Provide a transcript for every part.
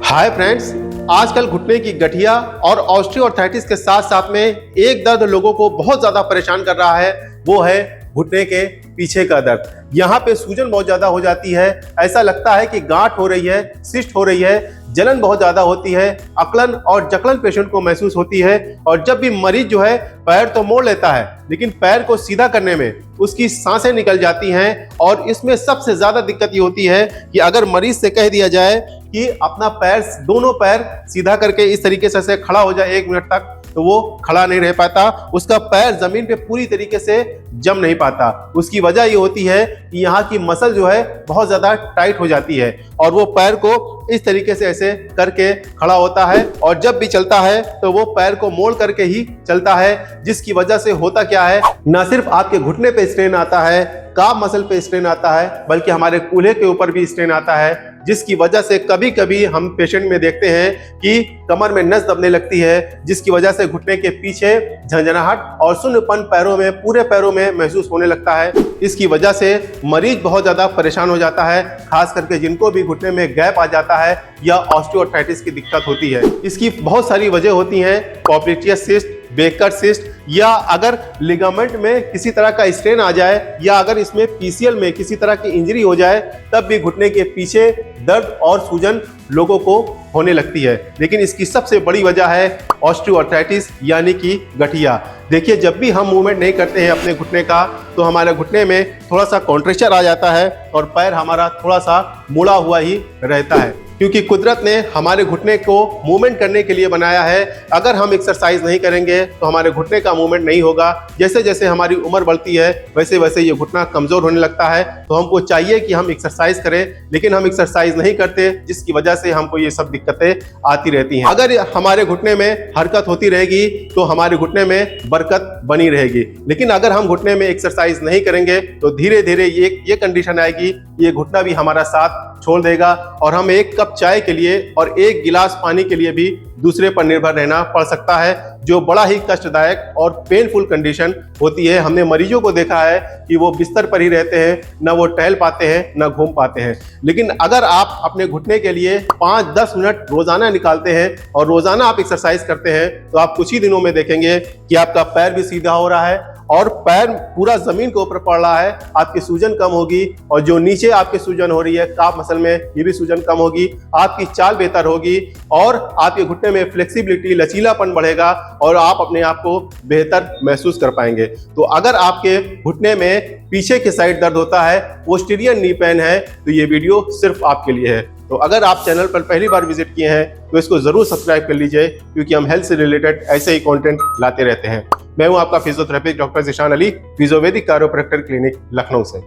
Hi friends, आजकल घुटने की गठिया और ऑस्टियोआर्थराइटिस के साथ साथ में एक दर्द लोगों को बहुत ज्यादा परेशान कर रहा है, वो है घुटने के पीछे का दर्द। यहाँ पे सूजन बहुत ज्यादा हो जाती है, ऐसा लगता है कि गांठ हो रही है, सिस्ट हो रही है, जलन बहुत ज्यादा होती है, अकलन और जकलन पेशेंट को महसूस होती है। और जब भी मरीज जो है पैर तो मोड़ लेता है, लेकिन पैर को सीधा करने में उसकी सांसें निकल जाती हैं। और इसमें सबसे ज्यादा दिक्कत ये होती है कि अगर मरीज से कह दिया जाए कि अपना पैर, दोनों पैर सीधा करके इस तरीके से खड़ा हो जाए 1 मिनट तक, तो वो खड़ा नहीं रह पाता, उसका पैर जमीन पे पूरी तरीके से जम नहीं पाता। उसकी वजह ये होती है कि यहाँ की मसल जो है बहुत ज्यादा टाइट हो जाती है और वो पैर को इस तरीके से ऐसे करके खड़ा होता है। और जब भी चलता है तो वो पैर को मोड़ करके ही चलता है, जिसकी वजह से होता क्या है, न सिर्फ आपके घुटने पे स्ट्रेन आता है, काफ मसल पे स्ट्रेन आता है, बल्कि हमारे कूल्हे के ऊपर भी स्ट्रेन आता है, जिसकी वजह से कभी कभी हम पेशेंट में देखते हैं कि कमर में नस दबने लगती है, जिसकी वजह से घुटने के पीछे झंझनाहट और सुन्नपन पैरों में, पूरे पैरों में महसूस होने लगता है। इसकी वजह से मरीज बहुत ज्यादा परेशान हो जाता है, खास करके जिनको भी घुटने में गैप आ जाता है या ऑस्टियोआर्थराइटिस की दिक्कत होती है। इसकी बहुत सारी वजह होती हैं, पॉप्लिटियस सिस्ट, बेकर सिस्ट, या अगर लिगामेंट में किसी तरह का स्ट्रेन आ जाए, या अगर इसमें पीसीएल में किसी तरह की इंजरी हो जाए, तब भी घुटने के पीछे दर्द और सूजन लोगों को होने लगती है। लेकिन इसकी सबसे बड़ी वजह है ऑस्टियोआर्थराइटिस यानी कि गठिया। देखिए, जब भी हम मूवमेंट नहीं करते हैं अपने घुटने का, तो हमारे घुटने में थोड़ा सा कॉन्ट्रेक्चर आ जाता है और पैर हमारा थोड़ा सा मुड़ा हुआ ही रहता है, क्योंकि कुदरत ने हमारे घुटने को मूवमेंट करने के लिए बनाया है। अगर हम एक्सरसाइज नहीं करेंगे तो हमारे घुटने का मूवमेंट नहीं होगा। जैसे जैसे हमारी उम्र बढ़ती है वैसे वैसे ये घुटना कमजोर होने लगता है। तो हमको चाहिए कि हम एक्सरसाइज करें, लेकिन हम एक्सरसाइज नहीं करते, जिसकी वजह से हमको ये सब दिक्कतें आती रहती हैं। अगर हमारे घुटने में हरकत होती रहेगी तो हमारे घुटने में बरकत बनी रहेगी, लेकिन अगर हम घुटने में एक्सरसाइज नहीं करेंगे तो धीरे धीरे ये कंडीशन आएगी, ये घुटना भी हमारा साथ छोड़ देगा और हम एक कप चाय के लिए और एक गिलास पानी के लिए भी दूसरे पर निर्भर रहना पड़ सकता है, जो बड़ा ही कष्टदायक और पेनफुल कंडीशन होती है। हमने मरीजों को देखा है कि वो बिस्तर पर ही रहते हैं, ना वो टहल पाते हैं, ना घूम पाते हैं। लेकिन अगर आप अपने घुटने के लिए 5-10 मिनट रोजाना निकालते हैं और रोजाना आप एक्सरसाइज करते हैं, तो आप कुछ ही दिनों में देखेंगे कि आपका पैर भी सीधा हो रहा है और पैर पूरा जमीन के ऊपर पड़ रहा है, आपकी सूजन कम होगी और जो नीचे आपकी सूजन हो रही है काफ मसल में, ये भी सूजन कम होगी, आपकी चाल बेहतर होगी और आपके घुटने में फ्लेक्सिबिलिटी, लचीलापन बढ़ेगा और आप अपने आप को बेहतर महसूस कर पाएंगे। तो अगर आपके घुटने में पीछे की साइड दर्द होता है, पोस्टीरियर नी पेन है, तो ये वीडियो सिर्फ आपके लिए है। तो अगर आप चैनल पर पहली बार विजिट किए हैं तो इसको जरूर सब्सक्राइब कर लीजिए, क्योंकि हम हेल्थ से रिलेटेड ऐसे ही कंटेंट लाते रहते हैं। मैं हूं आपका physiotherapist doctor Zeeshan Ali, Physiovedic chiropractor clinic Lucknow से।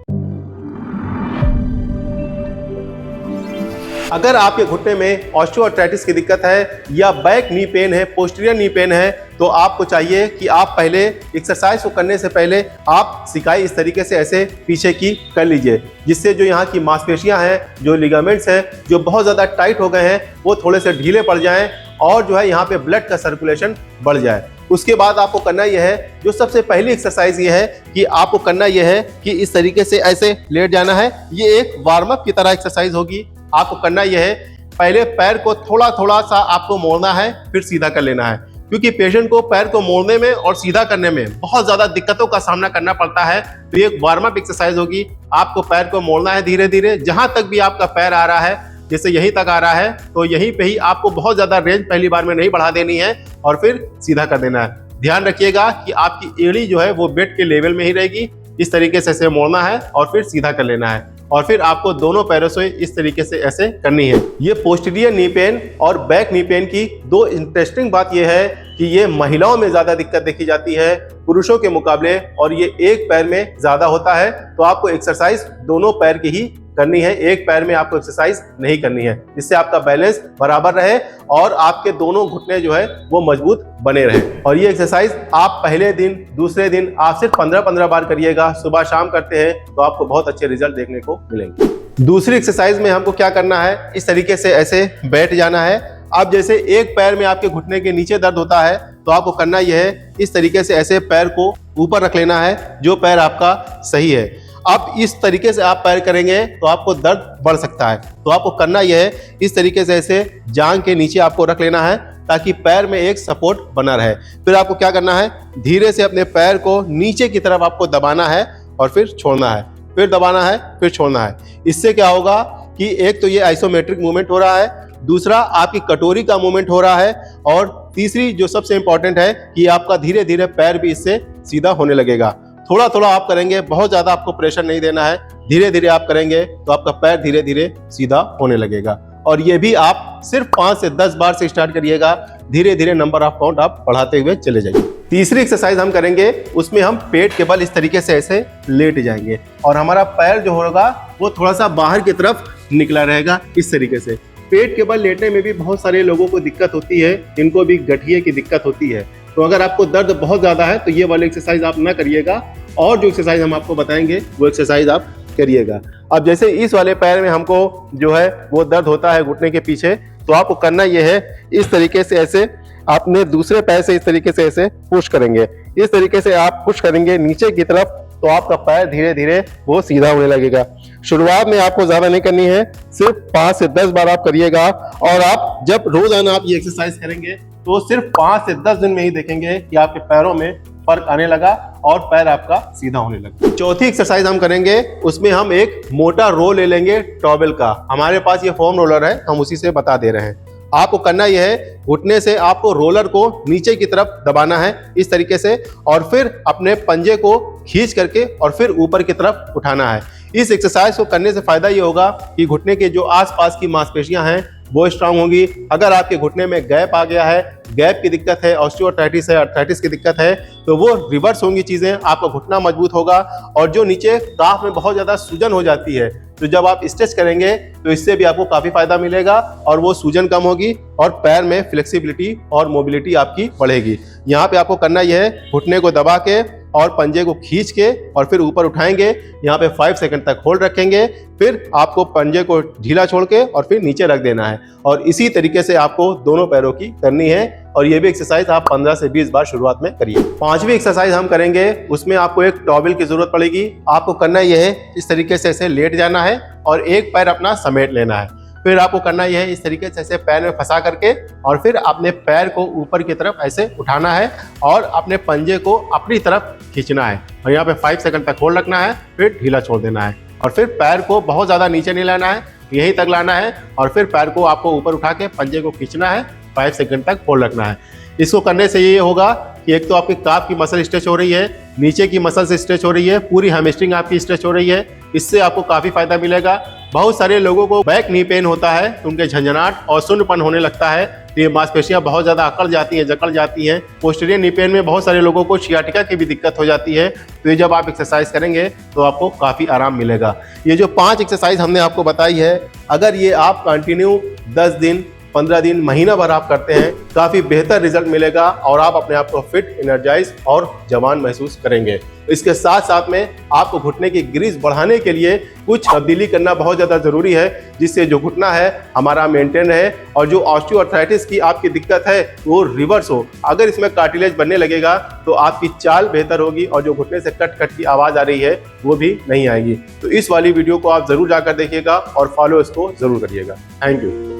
अगर आपके घुटने में ऑस्टियोआर्थराइटिस की दिक्कत है या बैक नी पेन है, पोस्टीरियर नी पेन है, तो आपको चाहिए कि आप पहले एक्सरसाइज को करने से पहले आप सिकाई इस तरीके से ऐसे पीछे की कर लीजिए, जिससे जो यहाँ की मांसपेशियां हैं, जो लिगामेंट्स हैं, जो बहुत ज़्यादा टाइट हो गए हैं, वो थोड़े से ढीले पड़ जाएं और जो है यहाँ पे ब्लड का सर्कुलेशन बढ़ जाए। उसके बाद आपको करना यह है, जो सबसे पहली एक्सरसाइज ये है कि आपको करना यह है कि इस तरीके से ऐसे लेट जाना है। ये एक वार्म अप की तरह एक्सरसाइज होगी। आपको करना यह है, पहले पैर को थोड़ा थोड़ा सा आपको मोड़ना है, फिर सीधा कर लेना है, क्योंकि पेशेंट को पैर को मोड़ने में और सीधा करने में बहुत ज्यादा दिक्कतों का सामना करना पड़ता है। तो ये एक वार्म अप एक्सरसाइज होगी। आपको पैर को मोड़ना है धीरे धीरे, जहां तक भी आपका पैर आ रहा है, जैसे यहीं तक आ रहा है तो यहीं पे ही आपको बहुत ज्यादा रेंज पहली बार में नहीं बढ़ा देनी है और फिर सीधा कर देना है। ध्यान रखिएगा कि आपकी एड़ी जो है वो बेड के लेवल में ही रहेगी। इस तरीके से ऐसे मोड़ना है और फिर सीधा कर लेना है और फिर आपको दोनों पैरों से इस तरीके से ऐसे करनी है। ये पोस्टीरियर नी पेन और बैक नी पेन की दो इंटरेस्टिंग बात यह है कि ये महिलाओं में ज्यादा दिक्कत देखी जाती है पुरुषों के मुकाबले, और ये एक पैर में ज्यादा होता है। तो आपको एक्सरसाइज दोनों पैर की ही करनी है, एक पैर में आपको एक्सरसाइज नहीं करनी है, जिससे आपका बैलेंस बराबर रहे और आपके दोनों घुटने जो है वो मजबूत बने रहे। और ये एक्सरसाइज आप पहले दिन, दूसरे दिन आप सिर्फ 15-15 बार करिएगा, सुबह शाम करते हैं तो आपको बहुत अच्छे रिजल्ट देखने को मिलेंगे। दूसरी एक्सरसाइज में हमको क्या करना है, इस तरीके से ऐसे बैठ जाना है। अब जैसे एक पैर में आपके घुटने के नीचे दर्द होता है, तो आपको करना यह है, इस तरीके से ऐसे पैर को ऊपर रख लेना है, जो पैर आपका सही है। अब इस तरीके से आप पैर करेंगे तो आपको दर्द बढ़ सकता है। तो आपको करना यह है, इस तरीके से ऐसे जांघ के नीचे आपको रख लेना है ताकि पैर में एक सपोर्ट बना रहे। फिर आपको क्या करना है, धीरे से अपने पैर को नीचे की तरफ आपको दबाना है और फिर छोड़ना है, फिर दबाना है, फिर छोड़ना है। इससे क्या होगा कि एक तो ये आइसोमेट्रिक मूवमेंट हो रहा है, दूसरा आपकी कटोरी का मूवमेंट हो रहा है, और तीसरी जो सबसे इंपॉर्टेंट है कि आपका धीरे धीरे पैर भी इससे सीधा होने लगेगा। थोड़ा थोड़ा आप करेंगे, बहुत ज्यादा आपको प्रेशर नहीं देना है, धीरे धीरे आप करेंगे तो आपका पैर धीरे धीरे सीधा होने लगेगा। और ये भी आप सिर्फ 5 से 10 बार से स्टार्ट करिएगा, धीरे धीरे नंबर ऑफ काउंट आप बढ़ाते हुए चले जाइए। तीसरी एक्सरसाइज हम करेंगे, उसमें हम पेट के बल इस तरीके से ऐसे लेट जाएंगे और हमारा पैर जो होगा वो थोड़ा सा बाहर की तरफ निकला रहेगा इस तरीके से। पेट के बल लेटने में भी बहुत सारे लोगों को दिक्कत होती है, इनको भी गठिए की दिक्कत होती है। तो अगर आपको दर्द बहुत ज्यादा है तो ये वाली एक्सरसाइज आप ना करिएगा, और जो एक्सरसाइज हम आपको बताएंगे वो एक्सरसाइज आप करिएगा। अब जैसे इस वाले पैर में हमको जो है वो दर्द होता है घुटने के पीछे, तो आपको करना ये है, इस तरीके से ऐसे आपने दूसरे पैर से इस तरीके से ऐसे पुश करेंगे। इस तरीके से आप पुश करेंगे नीचे की तरफ तो आपका पैर धीरे धीरे वो सीधा होने लगेगा। शुरुआत में आपको ज्यादा नहीं करनी है, सिर्फ 5 से 10 बार आप करिएगा, और आप जब रोजाना आप ये एक्सरसाइज करेंगे तो सिर्फ 5 से 10 दिन में ही देखेंगे कि आपके पैरों में फर्क आने लगा और पैर आपका सीधा होने लगा। चौथी एक्सरसाइज हम करेंगे, उसमें हम एक मोटा रोल ले लेंगे टॉवेल का। हमारे पास ये फोम रोलर है, हम उसी से बता दे रहे हैं। आपको करना यह है, घुटने से आपको रोलर को नीचे की तरफ दबाना है इस तरीके से, और फिर अपने पंजे को खींच करके और फिर ऊपर की तरफ उठाना है। इस एक्सरसाइज को करने से फायदा ये होगा कि घुटने के जो आसपास की मांसपेशियां हैं वो स्ट्रांग होंगी। अगर आपके घुटने में गैप आ गया है, गैप की दिक्कत है, ऑस्टियोआर्थराइटिस है, अर्थराइटिस की दिक्कत है, तो वो रिवर्स होंगी चीजें, आपका घुटना मजबूत होगा। और जो नीचे काफ में बहुत ज्यादा सूजन हो जाती है, तो जब आप स्ट्रेच करेंगे तो इससे भी आपको काफी फायदा मिलेगा और वो सूजन कम होगी और पैर में फ्लेक्सिबिलिटी और मोबिलिटी आपकी बढ़ेगी। यहाँ पे आपको करना यह है, घुटने को दबा के और पंजे को खींच के और फिर ऊपर उठाएंगे, यहाँ पे 5 सेकंड तक होल्ड रखेंगे, फिर आपको पंजे को ढीला छोड़ के और फिर नीचे रख देना है। और इसी तरीके से आपको दोनों पैरों की करनी है, और ये भी एक्सरसाइज आप 15 से 20 बार शुरुआत में करिए। पांचवी एक्सरसाइज हम करेंगे, उसमें आपको एक टॉवेल की जरूरत पड़ेगी। आपको करना यह है, इस तरीके से ऐसे लेट जाना है और एक पैर अपना समेट लेना है। फिर आपको करना यह है, इस तरीके से ऐसे पैर में फंसा करके और फिर अपने पैर को ऊपर की तरफ ऐसे उठाना है और अपने पंजे को अपनी तरफ खींचना है, और यहाँ पे 5 सेकंड तक होल्ड रखना है, फिर ढीला छोड़ देना है। और फिर पैर को बहुत ज़्यादा नीचे नहीं लाना है, यहीं तक लाना है, और फिर पैर को आपको ऊपर उठा के पंजे को खींचना है, 5 सेकंड तक होल्ड रखना है। इसको करने से ये होगा कि एक तो आपकी काफ की मसल स्ट्रेच हो रही है, नीचे की मसल से स्ट्रेच हो रही है, पूरी हैमस्ट्रिंग आपकी स्ट्रेच हो रही है, इससे आपको काफ़ी फायदा मिलेगा। बहुत सारे लोगों को बैक नी पेन होता है, तो उनके झंझनाट और शून्यपन होने लगता है, तो ये मांसपेशियां बहुत ज़्यादा अकड़ जाती हैं, जकड़ जाती हैं। पोस्टीरियर नी पेन में बहुत सारे लोगों को सियाटिका की भी दिक्कत हो जाती है, तो ये जब आप एक्सरसाइज करेंगे तो आपको काफ़ी आराम मिलेगा। ये जो 5 एक्सरसाइज हमने आपको बताई है, अगर ये आप कंटिन्यू 10 दिन 15 दिन महीना भर आप करते हैं, काफ़ी बेहतर रिजल्ट मिलेगा और आप अपने आप को फिट, एनर्जाइज और जवान महसूस करेंगे। इसके साथ साथ में आपको घुटने की ग्रीस बढ़ाने के लिए कुछ तब्दीली करना बहुत ज़्यादा ज़रूरी है, जिससे जो घुटना है हमारा मेंटेन रहे और जो ऑस्टियोआर्थराइटिस की आपकी दिक्कत है वो रिवर्स हो। अगर इसमें कार्टिलेज बनने लगेगा तो आपकी चाल बेहतर होगी और जो घुटने से कट कट की आवाज़ आ रही है वो भी नहीं आएगी। तो इस वाली वीडियो को आप ज़रूर जाकर देखिएगा और फॉलो इसको ज़रूर करिएगा। Thank you.